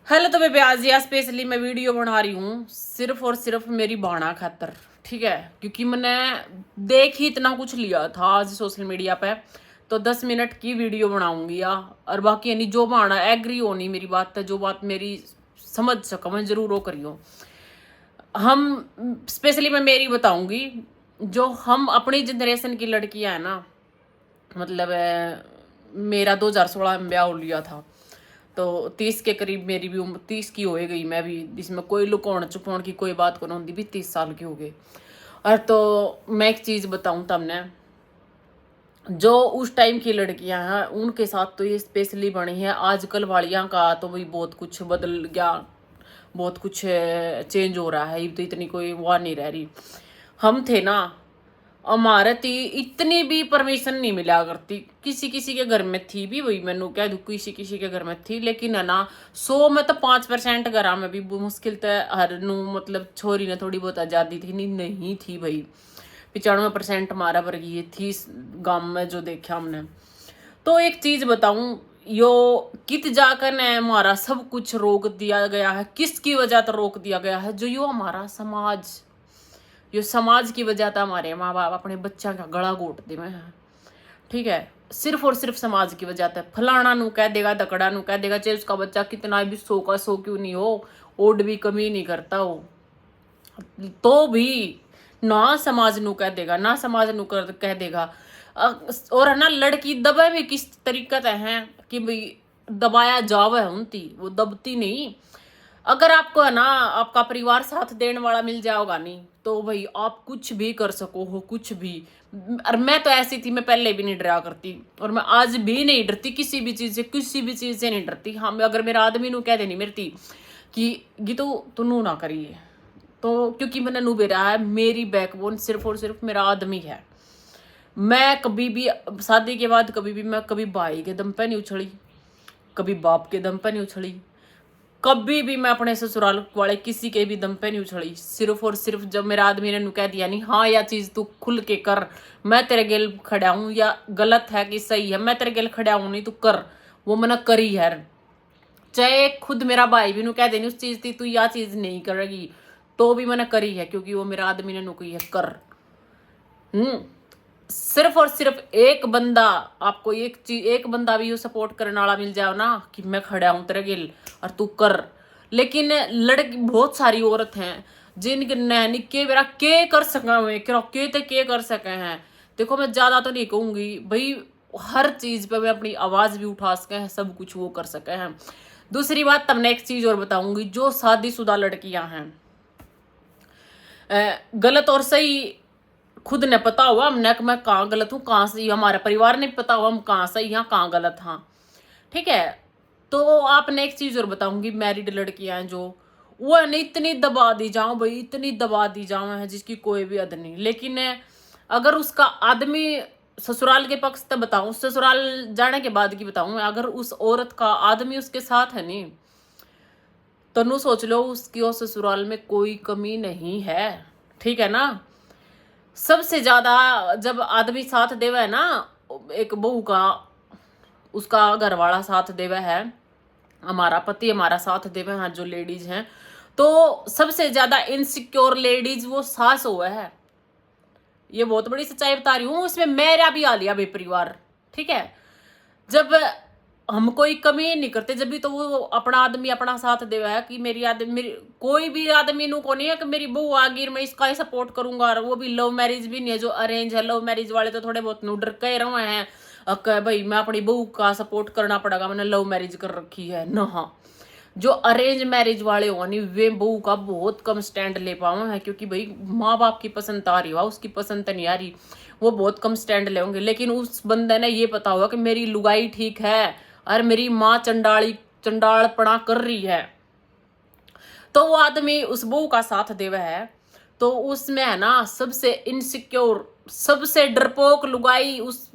Hello तो baby, आज या स्पेशली मैं वीडियो बना रही हूँ सिर्फ और सिर्फ मेरी बाणा खातर। ठीक है, क्योंकि मैंने देख ही इतना कुछ लिया था आज सोशल मीडिया पे, तो 10 मिनट की वीडियो बनाऊंगी या और बाकी यानी जो बाणा एग्री होनी मेरी बात है, जो बात मेरी समझ सको मैं जरूर वो करियो। हम स्पेशली मैं मेरी बताऊंगी। जो हम अपनी जनरेशन की लड़कियां है ना, मतलब मेरा 2016 में ब्याह हो लिया था, तो 30 के करीब मेरी भी उम्र 30 की हो गई। मैं भी इसमें कोई लुकौन छुपौन की कोई बात को होती भी 30 साल की हो गई। और तो मैं एक चीज बताऊं तमने, जो उस टाइम की लड़कियां हैं उनके साथ तो ये स्पेशली बनी है। आजकल वालियां का तो भाई बहुत कुछ बदल गया, बहुत कुछ चेंज हो रहा है। ये तो इतनी कोई वो नहीं रह रही। हम थे ना, हमारे थी इतनी भी परमिशन नहीं मिला करती। किसी किसी के घर में थी भी, वही मैनू कह दू, किसी किसी के घर में थी, लेकिन है ना 100 में तो 5% घर में भी मुश्किल तो हर नू मतलब छोरी ने थोड़ी बहुत आज़ादी थी। नहीं थी भाई, 95% हमारा वर्गीय थी इस गांव में जो देखा हमने। तो एक चीज बताऊं, यो कित जाकर ने हमारा सब कुछ रोक दिया गया है। किसकी वजह तो रोक दिया गया है? जो यो हमारा समाज, यो समाज की वजह तो हमारे माँ बाप अपने बच्चा का गला घोट दे में है। ठीक है, सिर्फ और सिर्फ समाज की वजह से फलाना नू कह देगा, दकड़ा नू कह देगा, चाहे उसका बच्चा कितना भी 100 का 100 क्यों नहीं हो, ओड भी कमी नहीं करता हो, तो भी ना समाज नू कह देगा, ना समाज नू कह देगा। और है ना, लड़की दबे भी किस तरीके से है कि भाई दबाया जावे उनती, वो दबती नहीं। अगर आपको है ना आपका परिवार साथ देने वाला मिल जाओगा नहीं, तो भाई आप कुछ भी कर सको हो, कुछ भी। और मैं तो ऐसी थी, मैं पहले भी नहीं डरा करती और मैं आज भी नहीं डरती किसी भी चीज से, किसी भी चीज से नहीं डरती। हाँ, अगर मेरा आदमी नू कह देनी मेरी कि गीतू तू नू ना करिए, तो क्योंकि मैंने नू बेरा है, मेरी बैकबोन सिर्फ और सिर्फ मेरा आदमी है। मैं कभी भी शादी के बाद कभी भी मैं कभी भाई के दम पे नहीं उछली, कभी बाप के दम पे नहीं उछली, कभी भी मैं अपने ससुराल वाले किसी के भी दम पे नहीं उछली। सिर्फ और सिर्फ जब मेरा आदमी ने कह दिया नहीं हाँ यह चीज तू खुल के कर, मैं तेरे गेल खड़ा हूं, या गलत है कि सही है मैं तेरे गेल खड़ा हूं, नहीं तू कर, वो मैंने करी है। चाहे खुद मेरा भाई भी कह देनी उस चीज थी तू यह चीज नहीं करेगी, तो भी मैंने करी है, क्योंकि वो मेरा आदमी ने कही है कर। सिर्फ और सिर्फ एक बंदा, आपको एक चीज, एक बंदा भी यू सपोर्ट करने वाला मिल जाओ ना कि मैं खड़ा हूं तेरे गिल और तू कर। लेकिन लड़की बहुत सारी औरत हैं जिनके नैनी के मेरा के कर सका हुए के कर सके हैं। देखो मैं ज्यादा तो नहीं कहूंगी भाई, हर चीज पे मैं अपनी आवाज भी उठा सके हैं, सब कुछ वो कर सके हैं। दूसरी बात तब एक चीज और बताऊंगी, जो शादीशुदा लड़कियां हैं, गलत और सही खुद ने पता हुआ हमने कि मैं कहाँ गलत हूँ कहाँ सही, हमारे परिवार ने पता हुआ हम कहाँ सही हैं कहाँ गलत। हाँ ठीक है, तो आपने एक चीज और बताऊंगी, मैरिड लड़कियां हैं जो वो है ना इतनी दबा दी जाओ भाई, इतनी दबा दी जाओ है जिसकी कोई भी हद नहीं। लेकिन अगर उसका आदमी, ससुराल के पक्ष तक बताऊं, ससुराल जाने के बाद की बताऊं, अगर उस औरत का आदमी उसके साथ है नहीं, तो नू सोच लो उसकी और ससुराल में कोई कमी नहीं है। ठीक है ना, सबसे ज्यादा जब आदमी साथ देवा है ना, एक बहू का, उसका घर वाला साथ देवा है, हमारा पति हमारा साथ देवे हैं, जो लेडीज हैं, तो सबसे ज्यादा इनसिक्योर लेडीज वो सास हुआ है। ये बहुत बड़ी सच्चाई बता रही हूँ, इसमें मेरा भी आ लिया भाई परिवार। ठीक है, जब हम कोई कमी नहीं करते, जब भी तो वो अपना आदमी अपना साथ देवा है कि मेरी आदमी, मेरी कोई भी आदमी नु को नहीं है कि मेरी बहू आगे मैं इसका ही सपोर्ट करूंगा। और वो भी लव मैरिज भी नहीं है, जो अरेंज है। लव मैरिज वाले तो थोड़े बहुत नु डर के रहे हैं भाई मैं अपनी बहू का सपोर्ट करना पड़ेगा, मैंने लव मैरिज कर रखी है ना। हाँ, जो अरेंज मैरिज वाले हो नहीं, वे बहू का बहुत कम स्टैंड ले पाए हैं, क्योंकि भाई माँ बाप की पसंद आ रही हो, उसकी पसंद नहीं आ रही, वो बहुत कम स्टैंड ले होंगे। लेकिन उस बंदे ने ये पता होगा कि मेरी लुगाई ठीक है और मेरी माँ चंडालपना कर रही है, तो वो आदमी उस बहू का साथ देवा है। तो उसमें है ना सबसे इनसिक्योर, सबसे डरपोक लुगाई उस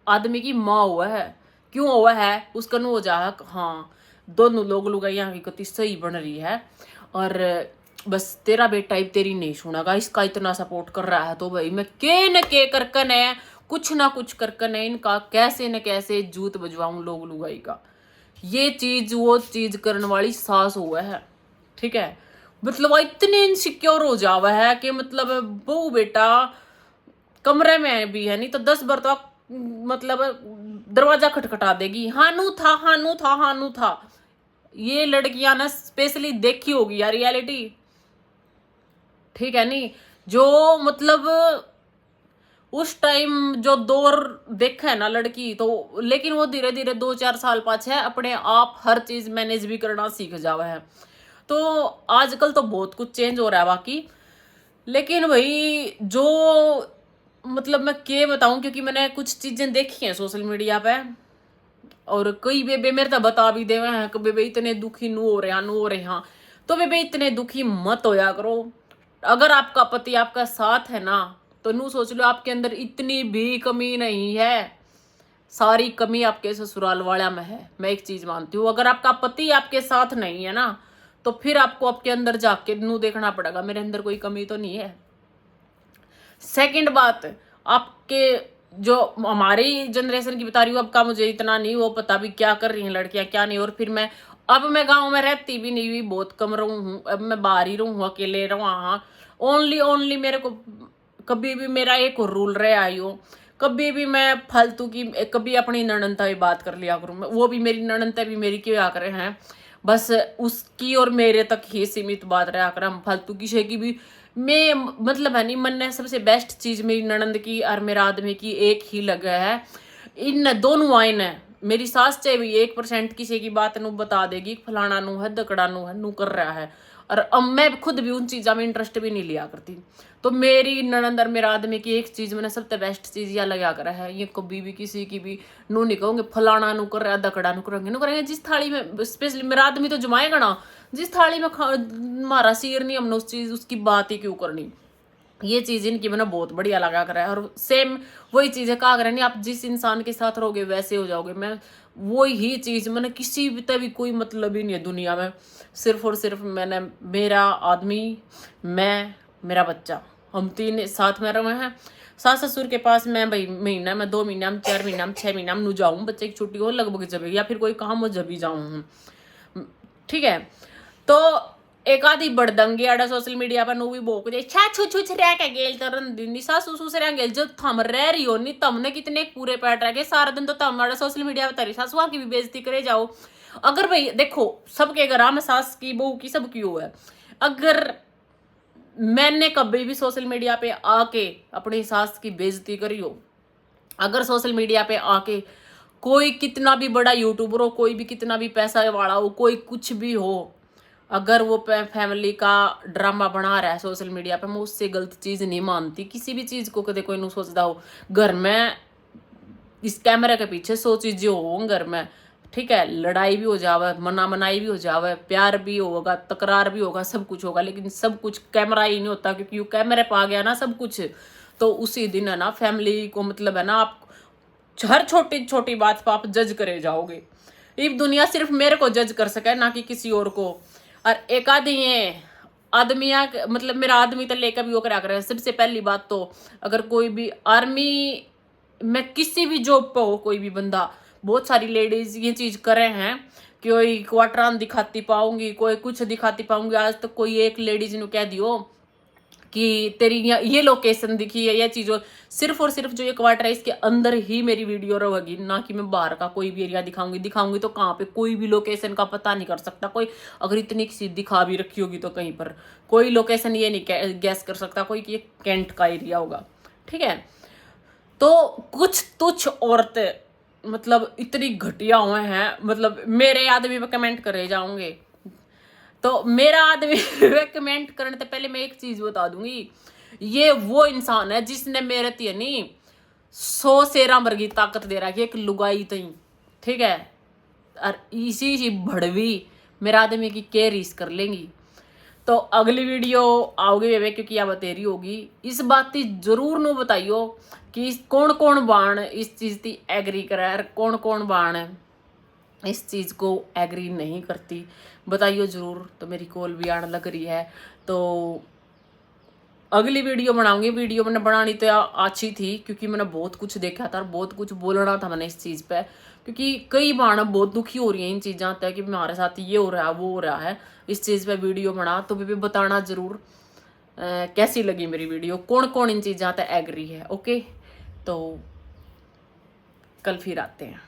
आदमी की माँ हुआ है। क्यों हुआ है? उसका नु हो जा, हाँ दोनों लोग लुगाइया की कति सही बन रही है, और बस तेरा बेटा ही तेरी नहीं सुनेगा, इसका इतना सपोर्ट कर रहा है, तो भाई मैं के न के करकन है, कुछ ना कुछ करकन है, इनका कैसे न कैसे जूत बजवाऊं लोग लुगाई का। ये चीज वो चीज करने वाली सास हुआ है, ठीक है। मतलब इतने इनसिक्योर हो जावा है कि मतलब बहू बेटा कमरे में भी है नहीं तो 10 बार तो मतलब दरवाजा खटखटा देगी, हानू था हानू था हानू था। ये लड़कियां ना स्पेशली देखी होगी यार रियलिटी, ठीक है नहीं, जो मतलब उस टाइम जो दौर देखा है ना लड़की तो, लेकिन वो धीरे धीरे 2-4 साल पाछे अपने आप हर चीज मैनेज भी करना सीख जावा है। तो आजकल तो बहुत कुछ चेंज हो रहा है बाकी, लेकिन भाई जो मतलब मैं क्या बताऊं, क्योंकि मैंने कुछ चीजें देखी हैं सोशल मीडिया पे, और कई बेबे मेरे तो बता भी देवे हैं कि बेबे इतने दुखी नू हो रहे हैं। तो बेबे इतने दुखी मत होया करो। अगर आपका पति आपका साथ है ना तो नू सोच लो आपके अंदर इतनी भी कमी नहीं है, सारी कमी आपके ससुराल वाला में है। मैं एक चीज मानती हूँ, अगर आपका पति आपके साथ नहीं है ना तो फिर आपको आपके अंदर जाके नू देखना पड़ेगा मेरे अंदर कोई कमी तो नहीं है। सेकंड बात, आपके जो हमारी जनरेशन की बता रही हूँ, अब का मुझे इतना नहीं वो पता भी क्या कर रही हैं लड़कियां क्या नहीं। और फिर मैं गांव में रहती भी नहीं हुई, बहुत कम रहूं हूँ, अब मैं बाहर ही रहूं, अकेले रहूं। हाँ ओनली मेरे को कभी भी मेरा एक रूल रहे आई हो, कभी भी मैं फालतू की कभी अपनी ननंता भी बात कर लिया करूँ, वो भी मेरी ननंता भी मेरी क्यों आ करे हैं, बस उसकी और मेरे तक ही सीमित बात रहा कर, हम फालतू किसी की भी मैं मतलब है नहीं। मन ने सबसे बेस्ट चीज मेरी ननंद की और मेरा आदमी की एक ही लगा है, इन दोनों आइन है। मेरी सास चाहे भी 1% किसी की बात नू बता देगी, फलाना नू है दकड़ा नू है नू कर रहा है, और अब मैं खुद भी उन चीज़ों में इंटरेस्ट भी नहीं लिया करती। तो मेरी ननंद और मेरा आदमी की एक चीज मैंने सबसे बेस्ट चीज यह लगा करा है, ये कभी भी किसी की भी नू नहीं कहूंगे फलाना नू कर रहा है दकड़ा नू करेंगे जिस थाली में, स्पेशली मेरा आदमी तो जमाएगा ना, जिस थाली में हमारा सिर नहीं, हमने उस चीज उसकी बात ही क्यों करनी। ये चीज इनकी मैंने बहुत बढ़िया लगा करा है। और सेम वही चीज है कहा करें नहीं, आप जिस इंसान के साथ रहोगे वैसे हो जाओगे। मैं वही चीज मैंने किसी भी तभी कोई मतलब ही नहीं है दुनिया में, सिर्फ और सिर्फ मैंने मेरा आदमी, मैं, मेरा बच्चा, हम तीन साथ में रहे हैं। सास ससुर के पास मैं भाई महीना में 2 महीना में 4 महीना में 6 महीना में नू जाऊँ, बच्चे की छुट्टी हो लगभग जब या फिर कोई काम हो जब भी जाऊँ, ठीक है। तो एक आधी बड़दंगी आड़ा सोशल मीडिया पर नू भी बोक दे छा छु छु रह के गेल तरन दिंदी सासू ससुर से रह गेल, जो थम रह रही हो नहीं तमने कितने पूरे पैट रह गए सारा दिन, तो तम आड़ा सोशल मीडिया पर तारी सासुआ की भी बेइज्जती करे जाओ। अगर भाई देखो सबके घर में सास की बहू की सबकी हो है, अगर मैंने कभी भी सोशल मीडिया पे आके अपनी सास की बेइज्जती करी हो, अगर सोशल मीडिया पे आके कोई कितना भी बड़ा यूट्यूबर हो, कोई भी कितना भी पैसा वाला हो, कोई कुछ भी हो, अगर वो फैमिली का ड्रामा बना रहा है सोशल मीडिया पे, मैं उससे गलत चीज नहीं मानती। किसी भी चीज को कदे कोई नहीं सोचता हो घर में इस कैमरे के पीछे 100 चीजें हो घर में, ठीक है, लड़ाई भी हो जावे, मना मनाई भी हो जावे, प्यार भी होगा, तकरार भी होगा, सब कुछ होगा, लेकिन सब कुछ कैमरा ही नहीं होता, क्योंकि वो कैमरे पे आ गया ना सब कुछ, तो उसी दिन है ना फैमिली को मतलब है ना आप हर छोटी छोटी बात पर आप जज करे जाओगे। ये दुनिया सिर्फ मेरे को जज कर सके ना कि किसी और को। और एक आदमी है आदमिया मतलब मेरा आदमी तो लेकर भी वो करा कर, सबसे पहली बात तो अगर कोई भी आर्मी में किसी भी जॉब पे हो कोई भी बंदा, बहुत सारी लेडीज ये चीज करे हैं, कोई क्वार्टरान दिखाती पाऊंगी, कोई कुछ दिखाती पाऊंगी, आज तक कोई एक लेडीज ने कह दियो कि तेरी ये लोकेशन दिखी है, ये चीज हो, सिर्फ और सिर्फ जो ये क्वार्टर है इसके अंदर ही मेरी वीडियो रहेगी, ना कि मैं बाहर का कोई भी एरिया दिखाऊंगी तो कहाँ पे कोई भी लोकेशन का पता नहीं कर सकता कोई। अगर इतनी किसी दिखा भी रखी होगी तो कहीं पर कोई लोकेशन ये नहीं गैस कर सकता कोई कि ये कैंट का एरिया होगा, ठीक है। तो कुछ तुच्छ औरतें मतलब इतनी घटिया हुए हैं, मतलब मेरे आदमी पे कमेंट करे जाऊंगे तो मेरा आदमी कमेंट करने से पहले मैं एक चीज बता दूंगी, ये वो इंसान है जिसने मेरे ती नहीं 100 शेरा वर्गी ताकत दे रहा है एक लुगाई तई, ठीक है। और इसी भड़वी मेरा आदमी की क्या रीस कर लेंगी। तो अगली वीडियो आओगे वे क्योंकि यह बतेरी होगी, इस बात की जरूर नो बताइयो कि कौन कौन बाण इस चीज की एग्री करा और कौन कौन बाण इस चीज को एग्री नहीं करती, बताइयो जरूर। तो मेरी कॉल भी आने लग रही है, तो अगली वीडियो बनाऊंगी। वीडियो मैंने बनानी तो अच्छी थी क्योंकि मैंने बहुत कुछ देखा था और बहुत कुछ बोलना था मैंने इस चीज पे, क्योंकि कई बार बहुत दुखी हो रही है इन चीज़ों तक कि हमारे साथ ये हो रहा है वो हो रहा है, इस चीज़ पे वीडियो बना। तो भी बताना ज़रूर कैसी लगी मेरी वीडियो, कौन कौन इन चीज़ों तक एग्री है। ओके, तो कल फिर आते हैं।